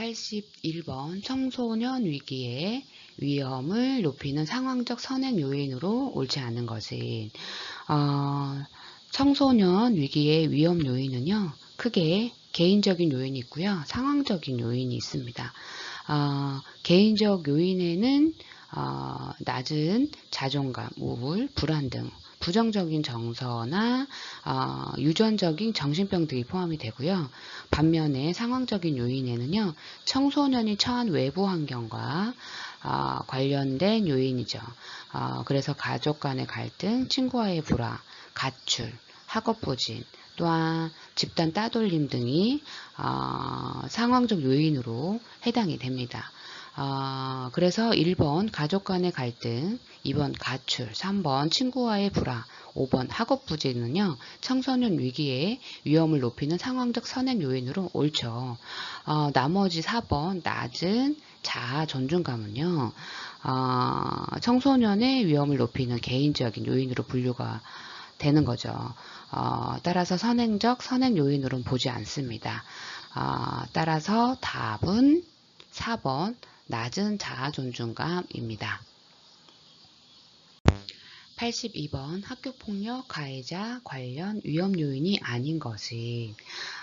81번 청소년 위기의 위험을 높이는 상황적 선행 요인으로 옳지 않은 것은 청소년 위기의 위험 요인은요, 크게 개인적인 요인이 있고요, 상황적인 요인이 있습니다. 개인적 요인에는 낮은 자존감, 우울, 불안 등 부정적인 정서나 유전적인 정신병 등이 포함이 되고요. 반면에 상황적인 요인에는요, 청소년이 처한 외부 환경과 관련된 요인이죠. 그래서 가족 간의 갈등, 친구와의 불화, 가출, 학업 부진, 또한 집단 따돌림 등이 상황적 요인으로 해당이 됩니다. 그래서 1번 가족 간의 갈등, 2번 가출, 3번 친구와의 불화, 5번 학업 부진은요, 청소년 위기의 위험을 높이는 상황적 선행 요인으로 옳죠. 나머지 4번 낮은 자아 존중감은요, 청소년의 위험을 높이는 개인적인 요인으로 분류가 되는 거죠. 따라서 선행적 선행 요인으로는 보지 않습니다. 따라서 답은 4번 낮은 자아 존중감입니다. 82번 학교폭력 가해자 관련 위험 요인이 아닌 것은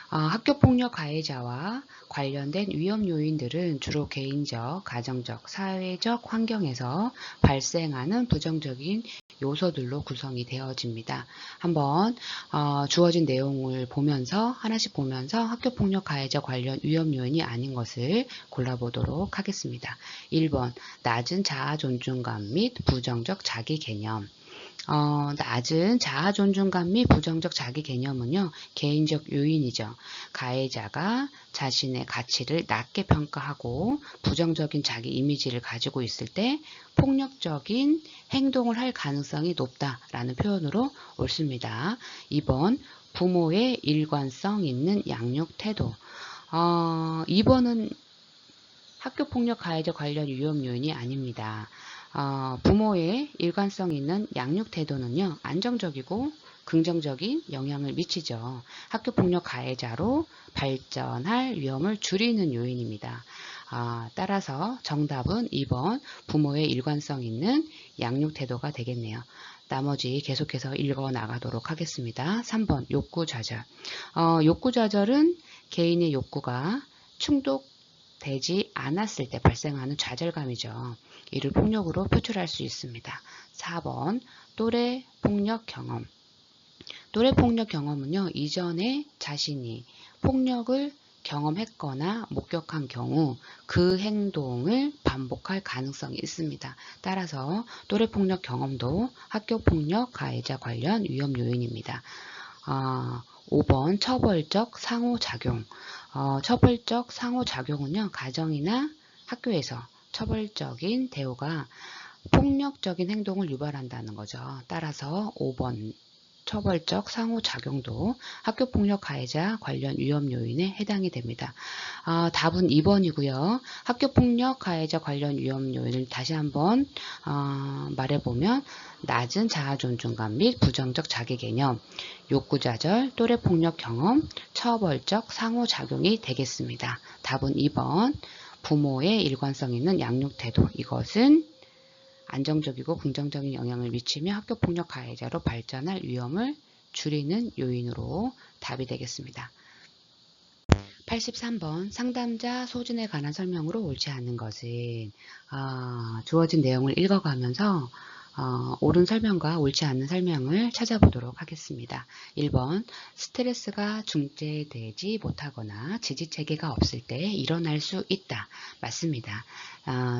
학교폭력 가해자와 관련된 위험 요인들은 주로 개인적, 가정적, 사회적 환경에서 발생하는 부정적인 요소들로 구성이 되어집니다. 한번 주어진 내용을 보면서 하나씩 보면서 학교폭력 가해자 관련 위험 요인이 아닌 것을 골라보도록 하겠습니다. 1번 낮은 자아 존중감 및 부정적 자기 개념. 낮은 자아 존중감 및 부정적 자기 개념은요, 개인적 요인이죠. 가해자가 자신의 가치를 낮게 평가하고 부정적인 자기 이미지를 가지고 있을 때 폭력적인 행동을 할 가능성이 높다라는 표현으로 옳습니다. 2번 부모의 일관성 있는 양육 태도. 2번은 학교폭력 가해자 관련 위험 요인이 아닙니다. 부모의 일관성 있는 양육 태도는요, 안정적이고 긍정적인 영향을 미치죠. 학교폭력 가해자로 발전할 위험을 줄이는 요인입니다. 따라서 정답은 2번 부모의 일관성 있는 양육 태도가 되겠네요. 나머지 계속해서 읽어 나가도록 하겠습니다. 3번 욕구 좌절. 욕구 좌절은 개인의 욕구가 충족되지 않았을 때 발생하는 좌절감이죠. 이를 폭력으로 표출할 수 있습니다. 4번 또래 폭력 경험. 또래 폭력 경험은요, 이전에 자신이 폭력을 경험했거나 목격한 경우 그 행동을 반복할 가능성이 있습니다. 따라서 또래 폭력 경험도 학교 폭력 가해자 관련 위험 요인입니다. 5번 처벌적 상호작용. 처벌적 상호작용은요, 가정이나 학교에서 처벌적인 대우가 폭력적인 행동을 유발한다는 거죠. 따라서 5번 처벌적 상호작용도 학교폭력 가해자 관련 위험 요인에 해당이 됩니다. 답은 2번이고요. 학교폭력 가해자 관련 위험 요인을 다시 한번 말해보면 낮은 자아 존중감 및 부정적 자기 개념, 욕구 좌절, 또래 폭력 경험, 처벌적 상호작용이 되겠습니다. 답은 2번 부모의 일관성 있는 양육 태도. 이것은 안정적이고 긍정적인 영향을 미치며 학교폭력 가해자로 발전할 위험을 줄이는 요인으로 답이 되겠습니다. 83번 상담자 소진에 관한 설명으로 옳지 않은 것은 주어진 내용을 읽어가면서 옳은 설명과 옳지 않은 설명을 찾아보도록 하겠습니다. 1번 스트레스가 중재되지 못하거나 지지체계가 없을 때 일어날 수 있다. 맞습니다.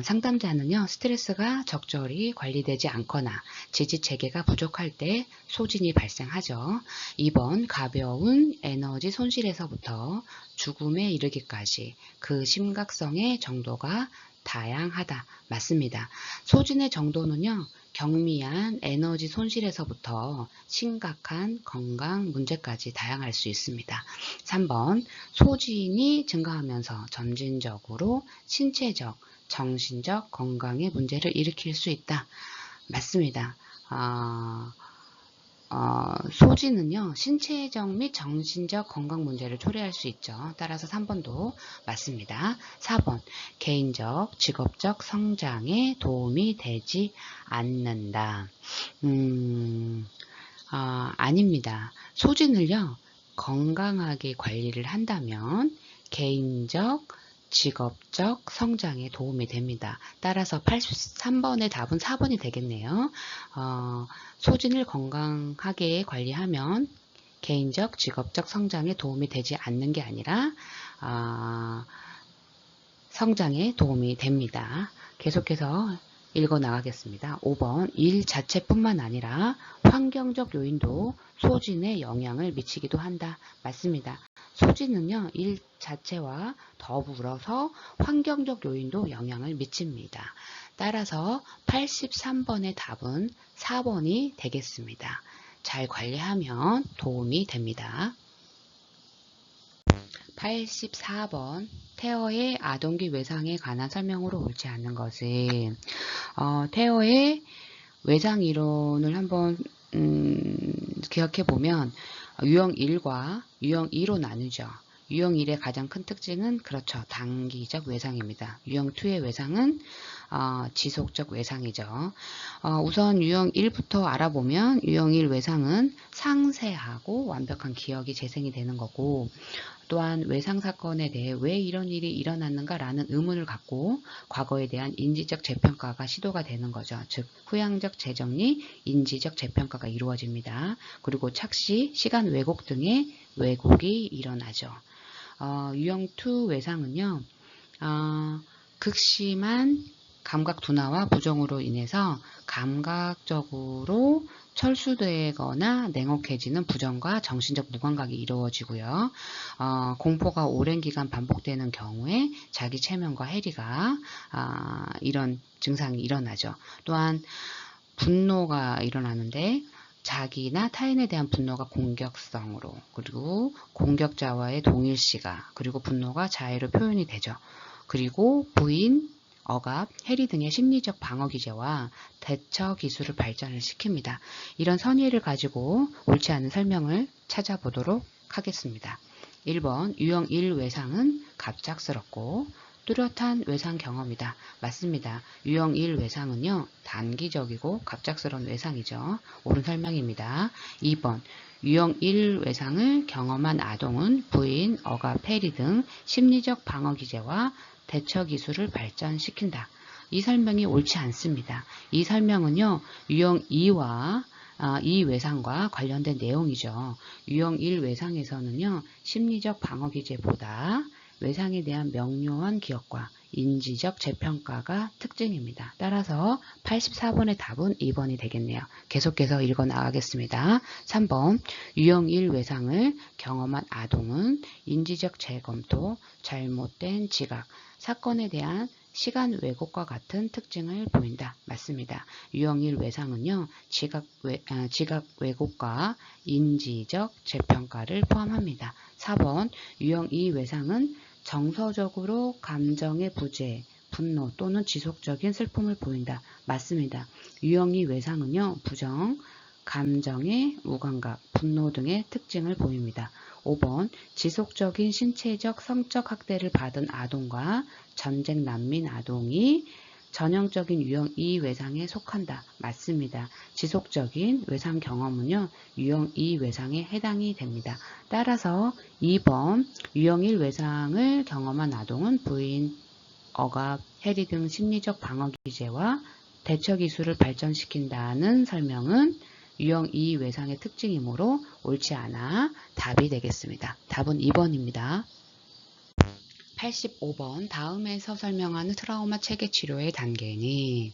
상담자는요, 스트레스가 적절히 관리되지 않거나 지지체계가 부족할 때 소진이 발생하죠. 2번 가벼운 에너지 손실에서부터 죽음에 이르기까지 그 심각성의 정도가 다양하다. 맞습니다. 소진의 정도는요, 경미한 에너지 손실에서부터 심각한 건강 문제까지 다양할 수 있습니다. 3번 소진이 증가하면서 점진적으로 신체적, 정신적 건강에 문제를 일으킬 수 있다. 맞습니다. 소진은요, 신체적 및 정신적 건강 문제를 초래할 수 있죠. 따라서 3번도 맞습니다. 4번, 개인적, 직업적 성장에 도움이 되지 않는다. 아닙니다. 소진을요, 건강하게 관리를 한다면 개인적, 직업적 성장에 도움이 됩니다. 따라서 83번의 답은 4번이 되겠네요. 소진을 건강하게 관리하면 개인적, 직업적 성장에 도움이 되지 않는 게 아니라 성장에 도움이 됩니다. 계속해서 읽어 나가겠습니다. 5번, 일 자체뿐만 아니라 환경적 요인도 소진에 영향을 미치기도 한다. 맞습니다. 소진은요, 일 자체와 더불어서 환경적 요인도 영향을 미칩니다. 따라서 83번의 답은 4번이 되겠습니다. 잘 관리하면 도움이 됩니다. 84번, 태어의 아동기 외상에 관한 설명으로 옳지 않는 것은, 태어의 외상 이론을 한번 기억해 보면 유형 1과 유형 2로 나누죠. 유형 1의 가장 큰 특징은 그렇죠. 단기적 외상입니다. 유형 2의 외상은 지속적 외상이죠. 우선 유형 1부터 알아보면 유형 1 외상은 상세하고 완벽한 기억이 재생이 되는 거고, 또한 외상 사건에 대해 왜 이런 일이 일어났는가 라는 의문을 갖고 과거에 대한 인지적 재평가가 시도가 되는 거죠. 즉 후향적 재정리, 인지적 재평가가 이루어집니다. 그리고 착시, 시간 왜곡 등의 왜곡이 일어나죠. 유형 2 외상은요, 극심한 감각 둔화와 부종으로 인해서 감각적으로 철수되거나 냉혹해지는 부정과 정신적 무감각이 이루어지고요. 공포가 오랜 기간 반복되는 경우에 자기 체면과 해리가 이런 증상이 일어나죠. 또한 분노가 일어나는데 자기나 타인에 대한 분노가 공격성으로, 그리고 공격자와의 동일시가, 그리고 분노가 자해로 표현이 되죠. 그리고 부인, 억압, 해리 등의 심리적 방어 기제와 대처 기술을 발전을 시킵니다. 이런 선의를 가지고 옳지 않은 설명을 찾아보도록 하겠습니다. 1번, 유형 1 외상은 갑작스럽고 뚜렷한 외상 경험이다. 맞습니다. 유형 1 외상은요, 단기적이고 갑작스러운 외상이죠. 옳은 설명입니다. 2번, 유형 1 외상을 경험한 아동은 부인, 억압, 해리 등 심리적 방어 기제와 대처 기술을 발전시킨다. 이 설명이 옳지 않습니다. 이 설명은요, 유형 2와 이 외상과 관련된 내용이죠. 유형 1 외상에서는요, 심리적 방어 기제보다 외상에 대한 명료한 기억과 인지적 재평가가 특징입니다. 따라서 84번의 답은 2번이 되겠네요. 계속해서 읽어 나가겠습니다. 3번, 유형 1 외상을 경험한 아동은 인지적 재검토, 잘못된 지각, 사건에 대한 시간 왜곡과 같은 특징을 보인다. 맞습니다. 유형 1 외상은요, 지각 왜곡과 인지적 재평가를 포함합니다. 4번, 유형 2 외상은 정서적으로 감정의 부재, 분노 또는 지속적인 슬픔을 보인다. 맞습니다. 유형 2 외상은요, 부정, 감정의 무감각, 분노 등의 특징을 보입니다. 5번, 지속적인 신체적 성적 학대를 받은 아동과 전쟁 난민 아동이 전형적인 유형 2 외상에 속한다. 맞습니다. 지속적인 외상 경험은요, 유형 2 외상에 해당이 됩니다. 따라서 2번, 유형 1 외상을 경험한 아동은 부인, 억압, 해리 등 심리적 방어 기제와 대처 기술을 발전시킨다는 설명은 유형 2 외상의 특징이므로 옳지 않아 답이 되겠습니다. 답은 2번입니다. 85번, 다음에서 설명하는 트라우마 체계 치료의 단계는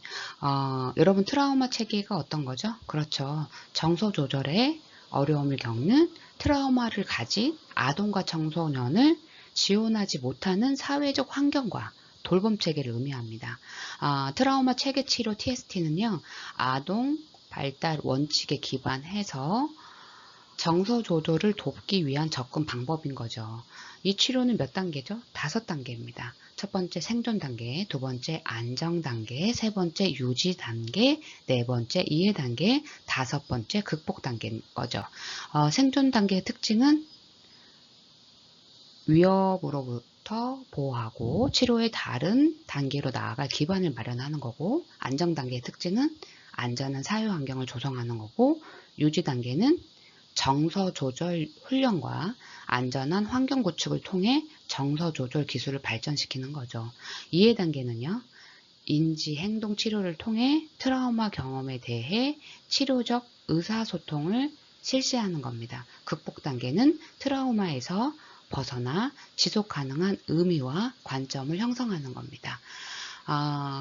여러분 트라우마 체계가 어떤 거죠? 그렇죠. 정서 조절에 어려움을 겪는 트라우마를 가진 아동과 청소년을 지원하지 못하는 사회적 환경과 돌봄 체계를 의미합니다. 트라우마 체계 치료 TST는요, 아동 발달 원칙에 기반해서 정서 조절을 돕기 위한 접근 방법인 거죠. 이 치료는 몇 단계죠? 5단계입니다. 첫 번째 생존 단계, 두 번째 안정 단계, 세 번째 유지 단계, 네 번째 이해 단계, 다섯 번째 극복 단계인 거죠. 생존 단계의 특징은 위협으로부터 보호하고 치료의 다른 단계로 나아갈 기반을 마련하는 거고, 안정 단계의 특징은 안전한 사회 환경을 조성하는 거고, 유지 단계는 정서 조절 훈련과 안전한 환경 구축을 통해 정서 조절 기술을 발전시키는 거죠. 이해 단계는요, 인지 행동 치료를 통해 트라우마 경험에 대해 치료적 의사소통을 실시하는 겁니다. 극복 단계는 트라우마에서 벗어나 지속 가능한 의미와 관점을 형성하는 겁니다.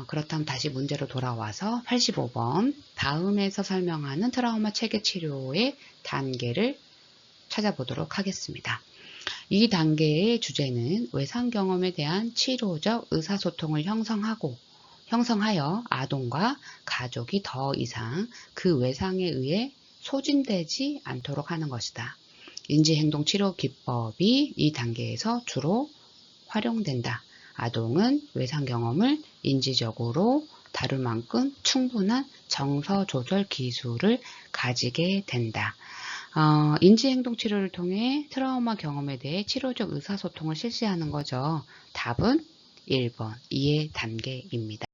그렇다면 다시 문제로 돌아와서 85번 다음에서 설명하는 트라우마 체계 치료의 단계를 찾아보도록 하겠습니다. 이 단계의 주제는 외상 경험에 대한 치료적 의사소통을 형성하여 아동과 가족이 더 이상 그 외상에 의해 소진되지 않도록 하는 것이다. 인지행동치료 기법이 이 단계에서 주로 활용된다. 아동은 외상 경험을 인지적으로 다룰 만큼 충분한 정서 조절 기술을 가지게 된다. 인지행동치료를 통해 트라우마 경험에 대해 치료적 의사소통을 실시하는 거죠. 답은 1번 이해 단계입니다.